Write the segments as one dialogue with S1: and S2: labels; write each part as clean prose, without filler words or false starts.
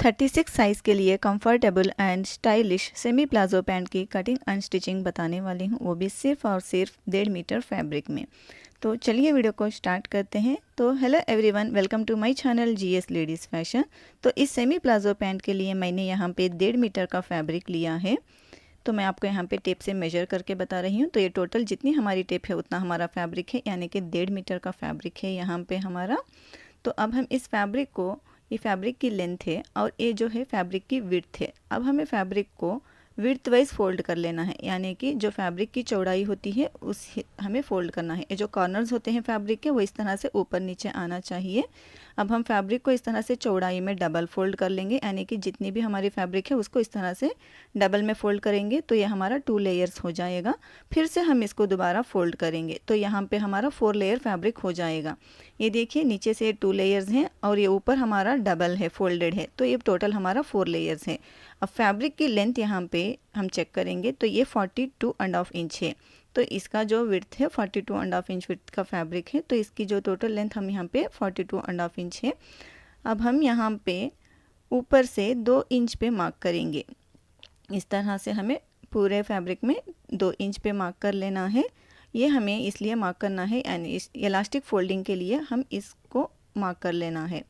S1: 36 size के लिए comfortable and stylish semi palazzo pant की कटिंग एंड स्टिचिंग बताने वाली हूँ, वो भी सिर्फ और सिर्फ 1.5 मीटर फैब्रिक में। तो चलिए वीडियो को स्टार्ट करते हैं। तो hello everyone, welcome to my channel GS ladies fashion. तो इस सेमी प्लाजो पैंट के लिए मैंने यहाँ पे 1.5 मीटर का फैब्रिक लिया है। तो मैं आपको यहाँ पे टेप से मेजर करके बता रही हूँ। तो ये टोटल जितनी हमारी टेप है उतना हमारा फैब्रिक है, यानी कि 1.5 मीटर का फैब्रिक है यहाँ पे हमारा। तो अब हम इस फैब्रिक को, ये फैब्रिक की लेंथ है और ये जो है फैब्रिक की विड्थ है। अब हमें फैब्रिक को विड्थ वाइज फोल्ड कर लेना है, यानी कि जो फैब्रिक की चौड़ाई होती है उस हमें फोल्ड करना है। ये जो कॉर्नर्स होते हैं फैब्रिक के वो इस तरह से ऊपर नीचे आना चाहिए। अब हम फैब्रिक को इस तरह से चौड़ाई में डबल फोल्ड कर लेंगे, यानी कि जितनी भी हमारी फैब्रिक है उसको इस तरह से डबल में फोल्ड करेंगे तो ये हमारा 2 लेयर्स हो जाएगा। फिर से हम इसको दोबारा फोल्ड करेंगे तो यहाँ पे हमारा 4 लेयर फैब्रिक हो जाएगा। ये देखिए नीचे से 2 लेयर्स हैं और ये ऊपर हमारा डबल है, फोल्डेड है, तो ये टोटल हमारा 4 लेयर्स है। अब फैब्रिक की लेंथ यहाँ पे हम चेक करेंगे तो ये 42.5 इंच है। तो इसका जो विड्थ है 42.5 इंच विड्थ का फैब्रिक है। तो इसकी जो टोटल लेंथ हम यहाँ पे 42.5 इंच है। अब हम यहाँ पे ऊपर से 2 इंच पे मार्क करेंगे। इस तरह से हमें पूरे फैब्रिक में 2 इंच पे मार्क कर लेना है। ये हमें इसलिए मार्क करना है, यानी इस इलास्टिक फोल्डिंग के लिए हम इसको मार्क कर लेना है।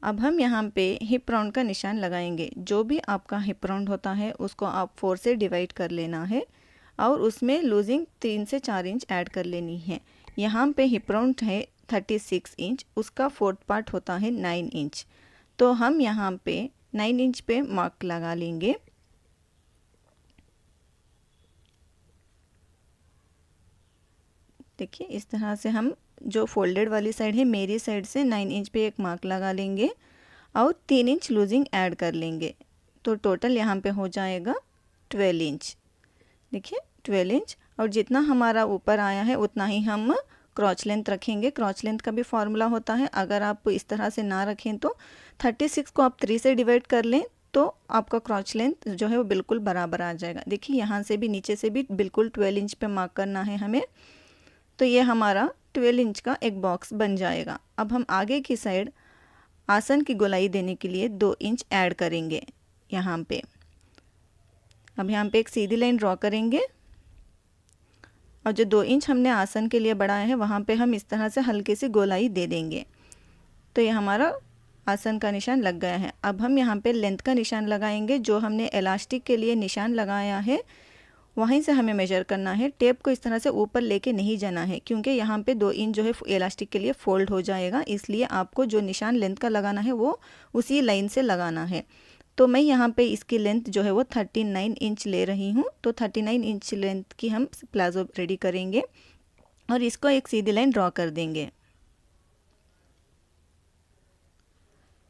S1: अब हम यहाँ पे हिप राउंड का निशान लगाएंगे। जो भी आपका हिप राउंड होता है उसको आप 4 से डिवाइड कर लेना है और उसमें लूजिंग 3 से 4 इंच ऐड कर लेनी है। यहाँ पे हिप राउंड है 36 इंच, उसका 4th पार्ट होता है 9 इंच। तो हम यहाँ पे 9 इंच पे मार्क लगा लेंगे। देखिए इस तरह से हम जो फोल्डेड वाली साइड है मेरी साइड से 9 इंच पे एक मार्क लगा लेंगे और 3 इंच लूजिंग ऐड कर लेंगे। तो टोटल यहाँ पे हो जाएगा 12 इंच। देखिए 12 इंच, और जितना हमारा ऊपर आया है उतना ही हम क्रॉच लेंथ रखेंगे। क्रॉच लेंथ का भी फॉर्मूला होता है, अगर आप इस तरह से ना रखें तो 36 को आप 3 से डिवाइड कर लें तो आपका क्रॉच लेंथ जो है वो बिल्कुल बराबर आ जाएगा। देखिए यहाँ से भी नीचे से भी बिल्कुल 12 इंच पे मार्क करना है हमें। तो ये हमारा 12 इंच का एक बॉक्स बन जाएगा। अब हम आगे की साइड आसन की गोलाई देने के लिए 2 इंच ऐड करेंगे यहाँ पे। अब यहाँ पे एक सीधी लाइन ड्रॉ करेंगे और जो 2 इंच हमने आसन के लिए बढ़ाया है वहाँ पे हम इस तरह से हल्की सी गोलाई दे देंगे। तो ये हमारा आसन का निशान लग गया है। अब हम यहाँ पे लेंथ का निशान लगाएंगे। जो हमने इलास्टिक के लिए निशान लगाया है वहीं से हमें मेजर करना है। टेप को इस तरह से ऊपर लेके नहीं जाना है, क्योंकि यहाँ पे 2 इंच जो है इलास्टिक के लिए फोल्ड हो जाएगा, इसलिए आपको जो निशान लेंथ का लगाना है वो उसी लाइन से लगाना है। तो मैं यहाँ पे इसकी लेंथ जो है वो 39 इंच ले रही हूँ। तो 39 इंच लेंथ की हम प्लाजो रेडी करेंगे और इसको एक सीधी लाइन ड्रॉ कर देंगे।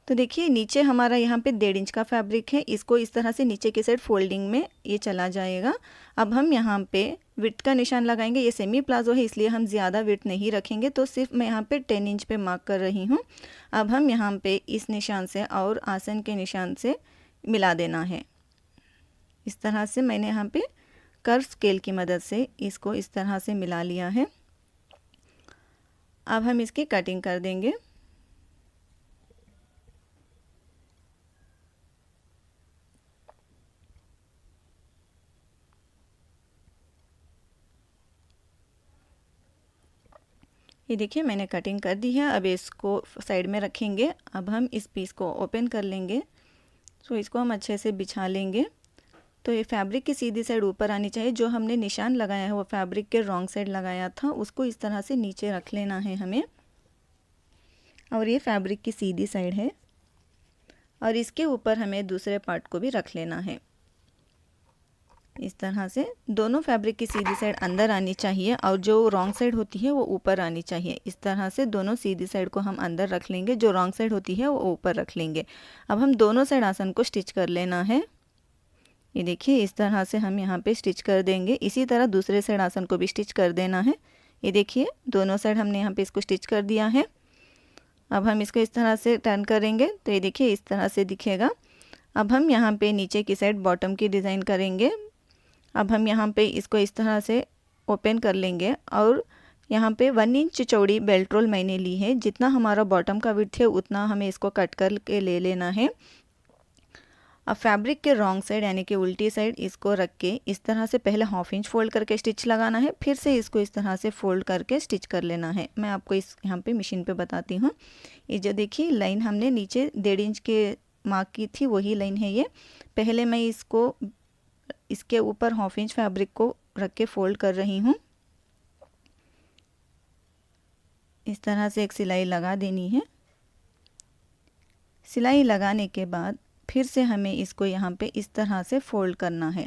S1: तो देखिए नीचे हमारा यहाँ पे 1.5 इंच का फैब्रिक है, इसको इस तरह से नीचे की साइड फोल्डिंग में ये चला जाएगा। अब हम यहाँ पे विड्थ का निशान लगाएंगे। ये सेमी प्लाजो है इसलिए हम ज़्यादा विड्थ नहीं रखेंगे, तो सिर्फ मैं यहाँ पे 10 इंच पे मार्क कर रही हूँ। अब हम यहाँ पे इस निशान से और आसन के निशान से मिला देना है। इस तरह से मैंने यहाँ पे कर्व स्केल की मदद से इसको इस तरह से मिला लिया है। अब हम इसकी कटिंग कर देंगे। ये देखिए मैंने कटिंग कर दी है। अब इसको साइड में रखेंगे। अब हम इस पीस को ओपन कर लेंगे। तो इसको हम अच्छे से बिछा लेंगे। तो ये फैब्रिक की सीधी साइड ऊपर आनी चाहिए। जो हमने निशान लगाया है वो फैब्रिक के रॉन्ग साइड लगाया था, उसको इस तरह से नीचे रख लेना है हमें। और ये फैब्रिक की सीधी साइड है और इसके ऊपर हमें दूसरे पार्ट को भी रख लेना है। इस तरह से दोनों फैब्रिक की सीधी साइड अंदर आनी चाहिए और जो रॉन्ग साइड होती है वो ऊपर आनी चाहिए। इस तरह से दोनों सीधी साइड को हम अंदर रख लेंगे, जो रॉन्ग साइड होती है वो ऊपर रख लेंगे। अब हम दोनों साइड आसन को स्टिच कर लेना है। ये देखिए इस तरह से हम यहाँ पे स्टिच कर देंगे। इसी तरह दूसरे साइड आसन को भी स्टिच कर देना है। ये देखिए दोनों साइड हमने यहाँ पे इसको स्टिच कर दिया है। अब हम इसको इस तरह से टर्न करेंगे तो ये देखिए इस तरह से दिखेगा। अब हम यहाँ पे नीचे की साइड बॉटम की डिज़ाइन करेंगे। अब हम यहाँ पे इसको इस तरह से ओपन कर लेंगे और यहाँ पे 1 इंच चौड़ी बेल्ट रोल मैंने ली है। जितना हमारा बॉटम का विड्थ है उतना हमें इसको कट कर के ले लेना है। अब फैब्रिक के रॉन्ग साइड यानी कि उल्टी साइड इसको रख के इस तरह से पहले 1/2 इंच फोल्ड करके स्टिच लगाना है, फिर से इसको इस तरह से फोल्ड करके स्टिच कर लेना है। मैं आपको इस यहाँ पे मशीन पे बताती हूँ। ये जो देखिए लाइन हमने नीचे 1.5 इंच के मार्क की थी वही लाइन है ये। पहले मैं इसको इसके ऊपर 1/2 इंच फैब्रिक को रख के फोल्ड कर रही हूँ। इस तरह से एक सिलाई लगा देनी है। सिलाई लगाने के बाद फिर से हमें इसको यहाँ पे इस तरह से फोल्ड करना है।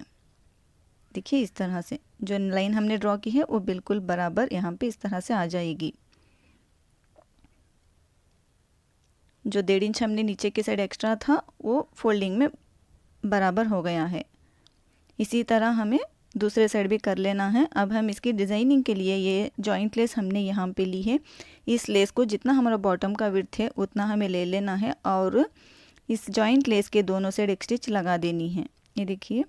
S1: देखिए इस तरह से जो लाइन हमने ड्रॉ की है वो बिल्कुल बराबर यहाँ पे इस तरह से आ जाएगी। जो 1.5 इंच हमने नीचे के साइड एक्स्ट्रा था वो फोल्डिंग में बराबर हो गया है। इसी तरह हमें दूसरे साइड भी कर लेना है। अब हम इसकी डिज़ाइनिंग के लिए ये जॉइंट लेस हमने यहाँ पे ली है। इस लेस को जितना हमारा बॉटम का विड्थ है उतना हमें ले लेना है और इस जॉइंट लेस के दोनों साइड एक स्टिच लगा देनी है। ये देखिए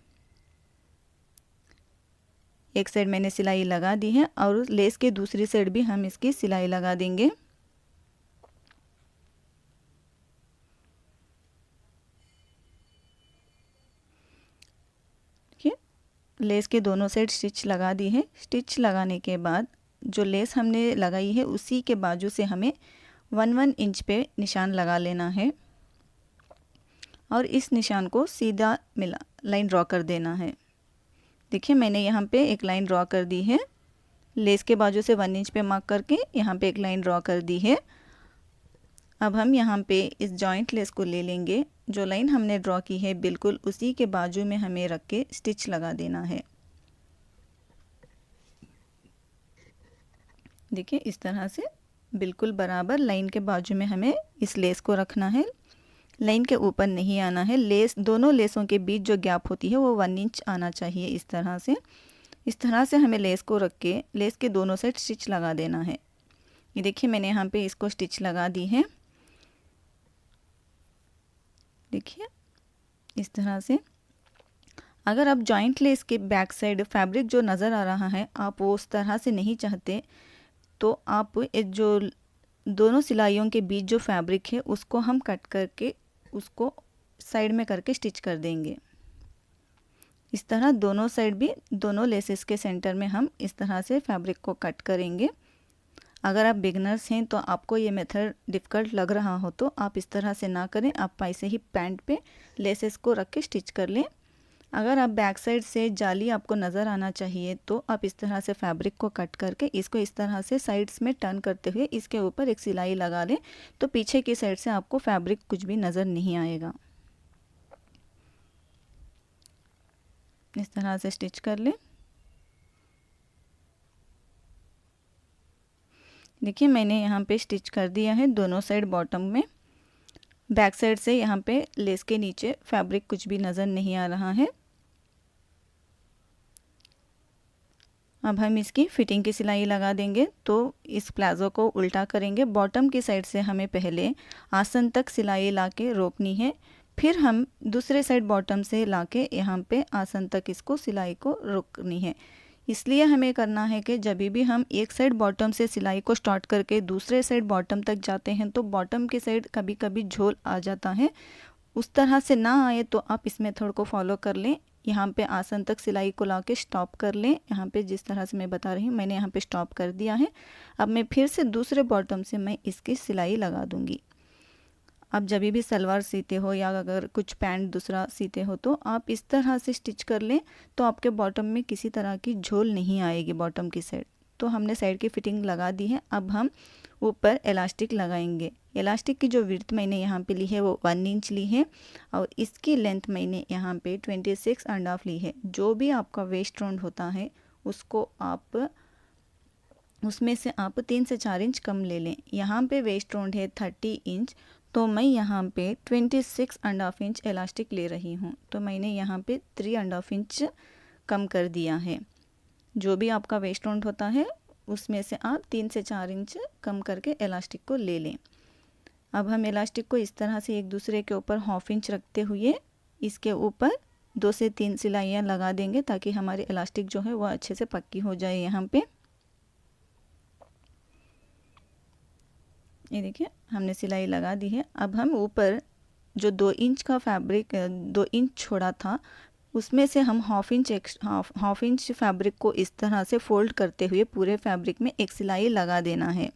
S1: एक साइड मैंने सिलाई लगा दी है और लेस के दूसरी साइड भी हम इसकी सिलाई लगा देंगे। देखिए लेस के दोनों साइड स्टिच लगा दी है। स्टिच लगाने के बाद जो लेस हमने लगाई है उसी के बाजू से हमें 1 इंच पे निशान लगा लेना है और इस निशान को सीधा मिला लाइन ड्रॉ कर देना है। देखिए मैंने यहाँ पे एक लाइन ड्रॉ कर दी है। लेस के बाजू से 1 इंच पे मार्क करके यहाँ पे एक लाइन ड्रॉ कर दी है। अब हम यहाँ पे इस जॉइंट लेस को ले लेंगे। जो लाइन हमने ड्रॉ की है बिल्कुल उसी के बाजू में हमें रख के स्टिच लगा देना है। देखिए इस तरह से बिल्कुल बराबर लाइन के बाजू में हमें इस लेस को रखना है। लाइन के ऊपर नहीं आना है। लेस दोनों लेसों के बीच जो गैप होती है वो 1 इंच आना चाहिए। इस तरह से हमें लेस को रख के लेस के दोनों साइड स्टिच लगा देना है। ये देखिए मैंने यहाँ पे इसको स्टिच लगा दी है। देखिए इस तरह से अगर आप जॉइंट लेस के बैक साइड फैब्रिक जो नज़र आ रहा है आप वो उस तरह से नहीं चाहते तो आप जो दोनों सिलाइयों के बीच जो फैब्रिक है उसको हम कट करके उसको साइड में करके स्टिच कर देंगे। इस तरह दोनों साइड भी दोनों लेसेस के सेंटर में हम इस तरह से फैब्रिक को कट करेंगे। अगर आप बिगनर्स हैं तो आपको ये मेथड डिफ़िकल्ट लग रहा हो तो आप इस तरह से ना करें। आप ऐसे ही पैंट पे लेसेस को रख के स्टिच कर लें। अगर आप बैक साइड से जाली आपको नज़र आना चाहिए तो आप इस तरह से फैब्रिक को कट करके इसको इस तरह से साइड्स में टर्न करते हुए इसके ऊपर एक सिलाई लगा लें तो पीछे की साइड से आपको फैब्रिक कुछ भी नज़र नहीं आएगा। इस तरह से स्टिच कर लें। देखिए मैंने यहाँ पे स्टिच कर दिया है दोनों साइड बॉटम में। बैक साइड से यहाँ पे लेस के नीचे फैब्रिक कुछ भी नज़र नहीं आ रहा है। अब हम इसकी फिटिंग की सिलाई लगा देंगे। तो इस प्लाज़ो को उल्टा करेंगे। बॉटम की साइड से हमें पहले आसन तक सिलाई लाके रोकनी है, फिर हम दूसरे साइड बॉटम से लाके यहाँ पे आसन तक इसको सिलाई को रोकनी है। इसलिए हमें करना है कि जब भी हम एक साइड बॉटम से सिलाई को स्टार्ट करके दूसरे साइड बॉटम तक जाते हैं तो बॉटम की साइड कभी कभी झोल आ जाता है। उस तरह से ना आए तो आप इस मेथड को फॉलो कर लें। यहाँ पे आसन तक सिलाई को लाके स्टॉप कर लें। यहाँ पे जिस तरह से मैं बता रही हूँ मैंने यहाँ पे स्टॉप कर दिया है। अब मैं फिर से दूसरे बॉटम से मैं इसकी सिलाई लगा दूँगी। आप जब भी सलवार सीते हो या अगर कुछ पैंट दूसरा सीते हो तो आप इस तरह से स्टिच कर लें तो आपके बॉटम में किसी तरह की झोल नहीं आएगी बॉटम की साइड। तो हमने साइड की फिटिंग लगा दी है। अब हम ऊपर इलास्टिक लगाएंगे। इलास्टिक की जो विड्थ मैंने यहाँ पे ली है वो 1 इंच ली है और इसकी लेंथ मैंने यहाँ पे 26.5 ली है। जो भी आपका वेस्ट राउंड होता है उसको आप उसमें से आप 3 से 4 इंच कम ले लें। यहाँ पे वेस्ट राउंड है 30 इंच तो मैं यहाँ पे 26.5 इंच इलास्टिक ले रही हूँ। तो मैंने यहाँ पे 3.5 इंच कम कर दिया है। जो भी आपका वेस्ट राउंड होता है उसमें से आप 3 से 4 इंच कम करके इलास्टिक को ले लें। अब हम इलास्टिक को इस तरह से एक दूसरे के ऊपर 1/2 इंच रखते हुए इसके ऊपर 2 से 3 सिलाइयाँ लगा देंगे ताकि हमारी इलास्टिक जो है वह अच्छे से पक्की हो जाए। यहाँ पे ये देखिए हमने सिलाई लगा दी है। अब हम ऊपर जो 2 इंच का फैब्रिक 2 इंच छोड़ा था उसमें से हम हाफ इंच फैब्रिक को इस तरह से फोल्ड करते हुए पूरे फैब्रिक में एक सिलाई लगा देना है।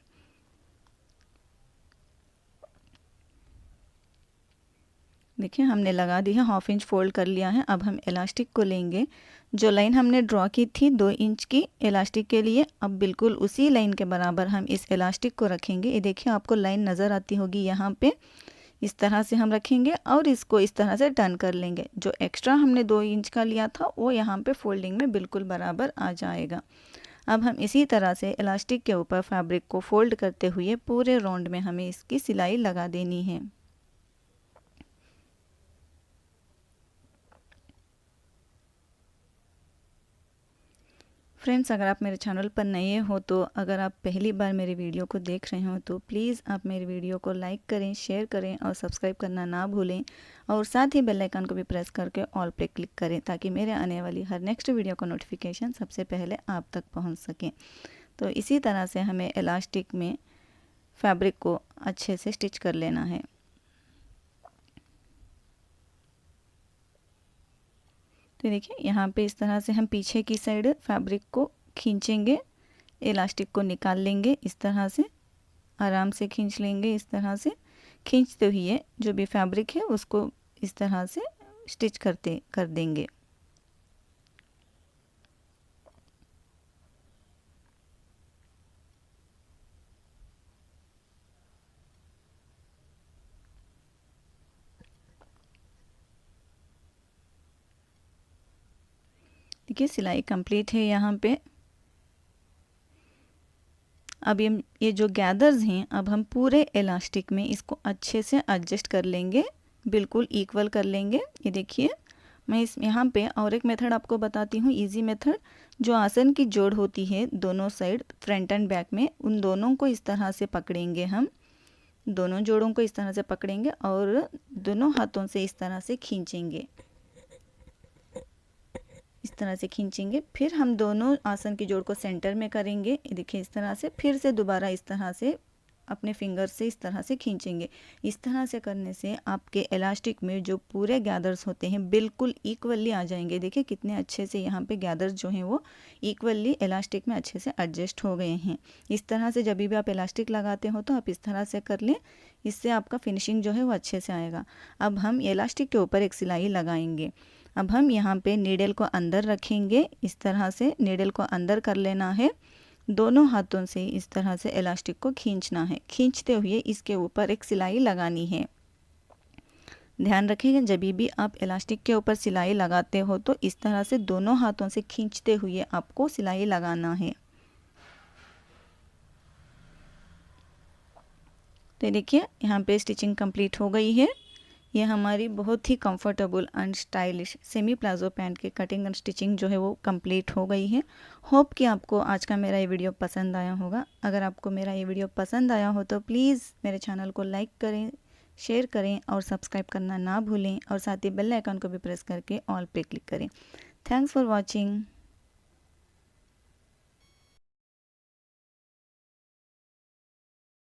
S1: देखिए हमने लगा दी है, हाफ इंच फोल्ड कर लिया है। अब हम इलास्टिक को लेंगे, जो लाइन हमने ड्रॉ की थी 2 इंच की इलास्टिक के लिए, अब बिल्कुल उसी लाइन के बराबर हम इस इलास्टिक को रखेंगे। ये देखिए आपको लाइन नज़र आती होगी, यहाँ पे इस तरह से हम रखेंगे और इसको इस तरह से टर्न कर लेंगे। जो एक्स्ट्रा हमने 2 इंच का लिया था वो यहाँ पे फोल्डिंग में बिल्कुल बराबर आ जाएगा। अब हम इसी तरह से इलास्टिक के ऊपर फैब्रिक को फोल्ड करते हुए पूरे राउंड में हमें इसकी सिलाई लगा देनी है। फ्रेंड्स, अगर आप मेरे चैनल पर नए हो तो अगर आप पहली बार मेरे वीडियो को देख रहे हो तो प्लीज़ आप मेरे वीडियो को लाइक करें, शेयर करें और सब्सक्राइब करना ना भूलें और साथ ही बेल आइकन को भी प्रेस करके ऑल पे क्लिक करें ताकि मेरे आने वाली हर नेक्स्ट वीडियो का नोटिफिकेशन सबसे पहले आप तक पहुंच सके। तो इसी तरह से हमें इलास्टिक में फैब्रिक को अच्छे से स्टिच कर लेना है। तो देखिए यहाँ पे इस तरह से हम पीछे की साइड फैब्रिक को खींचेंगे, इलास्टिक को निकाल लेंगे, इस तरह से आराम से खींच लेंगे। इस तरह से खींचते हुए जो भी फैब्रिक है उसको इस तरह से स्टिच कर देंगे। देखिए सिलाई कंप्लीट है यहाँ पे। अब ये जो गैदर्स हैं अब हम पूरे इलास्टिक में इसको अच्छे से एडजस्ट कर लेंगे, बिल्कुल इक्वल कर लेंगे। ये देखिए मैं इस यहाँ पे और एक मेथड आपको बताती हूँ, इजी मेथड। जो आसन की जोड़ होती है दोनों साइड फ्रंट एंड बैक में, उन दोनों को इस तरह से पकड़ेंगे। हम दोनों जोड़ों को इस तरह से पकड़ेंगे और दोनों हाथों से इस तरह से खींचेंगे, इस तरह से खींचेंगे। फिर हम दोनों आसन की जोड़ को सेंटर में करेंगे, देखिए इस तरह से। फिर से दोबारा इस तरह से अपने फिंगर से इस तरह से खींचेंगे। इस तरह से करने से आपके इलास्टिक में जो पूरे गैदर्स होते हैं बिल्कुल इक्वली आ जाएंगे। देखिए कितने अच्छे से यहाँ पे गैदर्स जो हैं वो इक्वली इलास्टिक में अच्छे से एडजस्ट हो गए हैं। इस तरह से जब भी आप इलास्टिक लगाते हो तो आप इस तरह से कर लें, इससे आपका फिनिशिंग जो है वो अच्छे से आएगा। अब हम इलास्टिक के ऊपर एक सिलाई लगाएंगे। अब हम यहाँ पे नीडल को अंदर रखेंगे, इस तरह से नीडल को अंदर कर लेना है। दोनों हाथों से इस तरह से इलास्टिक को खींचना है। खींचते हुए इसके ऊपर एक सिलाई लगानी है। ध्यान रखिएगा जब भी आप इलास्टिक के ऊपर सिलाई लगाते हो तो इस तरह से दोनों हाथों से खींचते हुए आपको सिलाई लगाना है। तो देखिए यहाँ पे स्टिचिंग कंप्लीट हो गई है। ये हमारी बहुत ही comfortable and stylish semi palazzo pant की कटिंग एंड स्टिचिंग जो है वो कंप्लीट हो गई है। होप कि आपको आज का मेरा ये वीडियो पसंद आया होगा। अगर आपको मेरा ये वीडियो पसंद आया हो तो प्लीज़ मेरे चैनल को लाइक करें, शेयर करें और सब्सक्राइब करना ना भूलें और साथ ही बेल आइकन को भी प्रेस करके ऑल पे क्लिक करें। Thanks for watching.